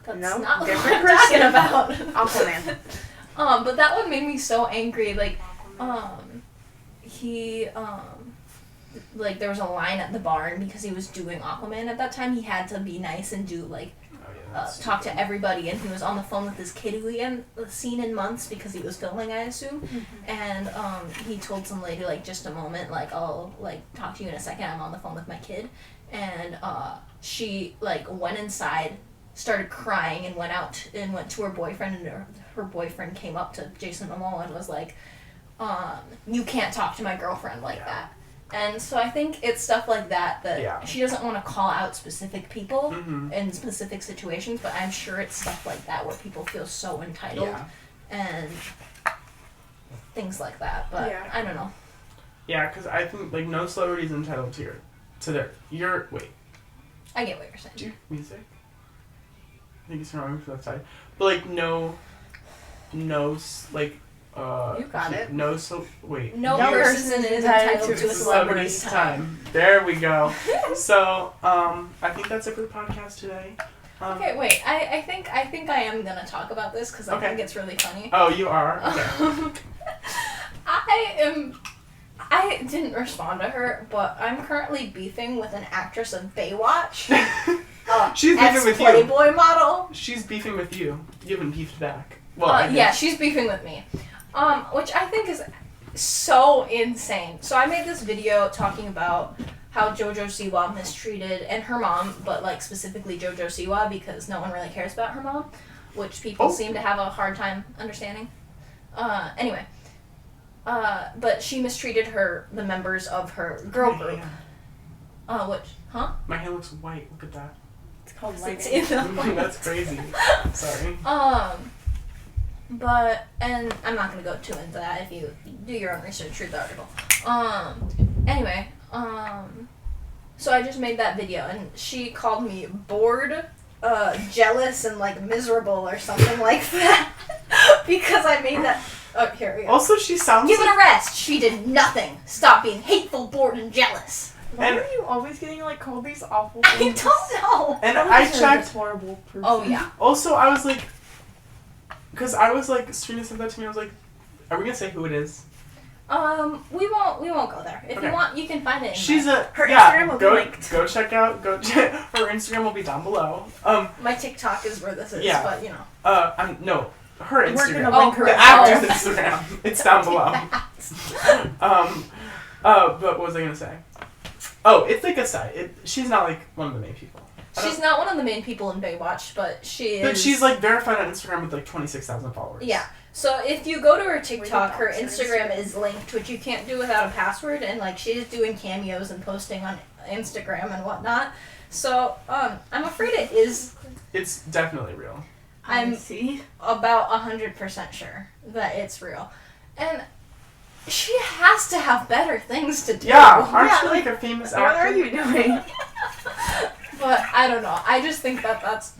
That's No, not what different we're talking about. Aquaman. But that one made me so angry. Like, he like, there was a line at the barn because he was doing Aquaman at that time. He had to be nice and do, like, talk to everybody, and he was on the phone with this kid who he hadn't seen in months because he was filming, I assume. And he told some lady, like, just a moment, like, I'll, like, talk to you in a second, I'm on the phone with my kid. And she, like, went inside, started crying, and went to her boyfriend, and her boyfriend came up to Jason Momoa and was like, you can't talk to my girlfriend like that. And so I think it's stuff like that she doesn't want to call out specific people in specific situations, but I'm sure it's stuff like that where people feel so entitled and things like that. But I don't know. Yeah, because I think, like, no celebrity is entitled to wait. I get what you're saying. Do you have music? I think it's wrong for that side. But, like, no, like, you got it. No person is entitled to a celebrity's time. There we go. So, I think that's it for the podcast today. Okay, wait. I think I am gonna talk about this because I think it's really funny. Oh, you are? Okay. I didn't respond to her, but I'm currently beefing with an actress of Baywatch. She's beefing with you. Playboy model. She's beefing with you. You haven't beefed back. Well, yeah, she's beefing with me. Which I think is so insane. So I made this video talking about how JoJo Siwa mistreated, and her mom, but, like, specifically JoJo Siwa because no one really cares about her mom, which people seem to have a hard time understanding. Anyway. But she mistreated the members of her girl group. My hair looks white. Look at that. It's called lighting. That's crazy. Sorry. But, and I'm not going to go too into that. If you do your own research, read the article. Anyway, so I just made that video, and she called me bored, jealous, and, like, miserable or something like that. Because I made that. Oh, here we go. Also, she sounds Give it a rest. She did nothing. Stop being hateful, bored, and jealous. Why are you always getting, like, called these awful things? I don't know. And I checked. Horrible person. Oh, yeah. Also, I was like, because I was like, Serena said that to me. I was like, are we gonna say who it is? We won't go there. If you want, you can find it. Her Instagram will be linked. Go check out. Her Instagram will be down below. My TikTok is where this is. Yeah. But you know. No. Her Instagram. We're gonna link her. The actor's Instagram. It's down below. But what was I gonna say? Oh, it's like a side. She's not like one of the main people. She's not one of the main people in Baywatch, but she is. But she's like verified on Instagram with like 26,000 followers. Yeah. So if you go to her TikTok, her Instagram is linked, which you can't do without a password, and like she's doing cameos and posting on Instagram and whatnot. So I'm afraid it is. It's definitely real. I'm about 100% sure that it's real, and she has to have better things to do. Yeah, aren't you like a famous actor? What are you doing? But I don't know. I just think that that's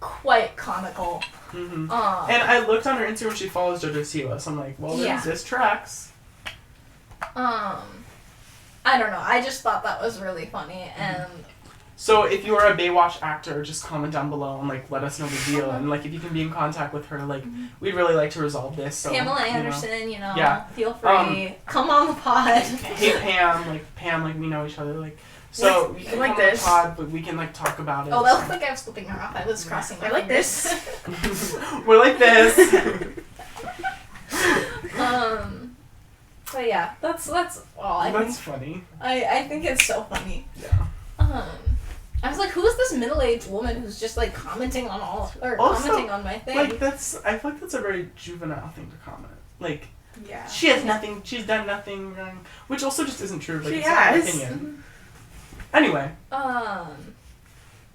quite comical. Mm-hmm. And I looked on her Instagram. She follows JoJo Siwa, so I'm like, well, this tracks. I don't know. I just thought that was really funny, and So if you are a Baywatch actor, just comment down below and like let us know the deal, and like if you can be in contact with her, like we'd really like to resolve this. So, Pamela Anderson, Yeah. feel free, come on the pod. Hey Pam, like we know each other, like so you can like come on the this. pod, but we can like talk about it. Oh, that looked like I was flipping her off. I was crossing my I like fingers. We're like this. But yeah, that's all. That's funny. I think it's so funny. Yeah. I was like, who is this middle-aged woman who's just like commenting on commenting on my thing? Like I feel like that's a very juvenile thing to comment. Like Yeah. she has nothing. She's done nothing wrong, which also just isn't true. Like She it's not my has. opinion. Anyway.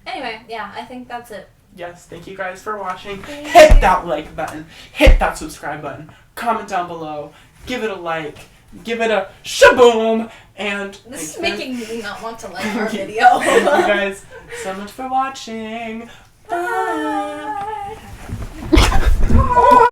Anyway, yeah, I think that's it. Yes, thank you guys for watching. Thank Hit you. that like button. Hit that subscribe button. Comment down below. Give it a like. Give it a shaboom. And This is thank you. making me not want to like our video. Thank you guys so much for watching. Bye. Bye.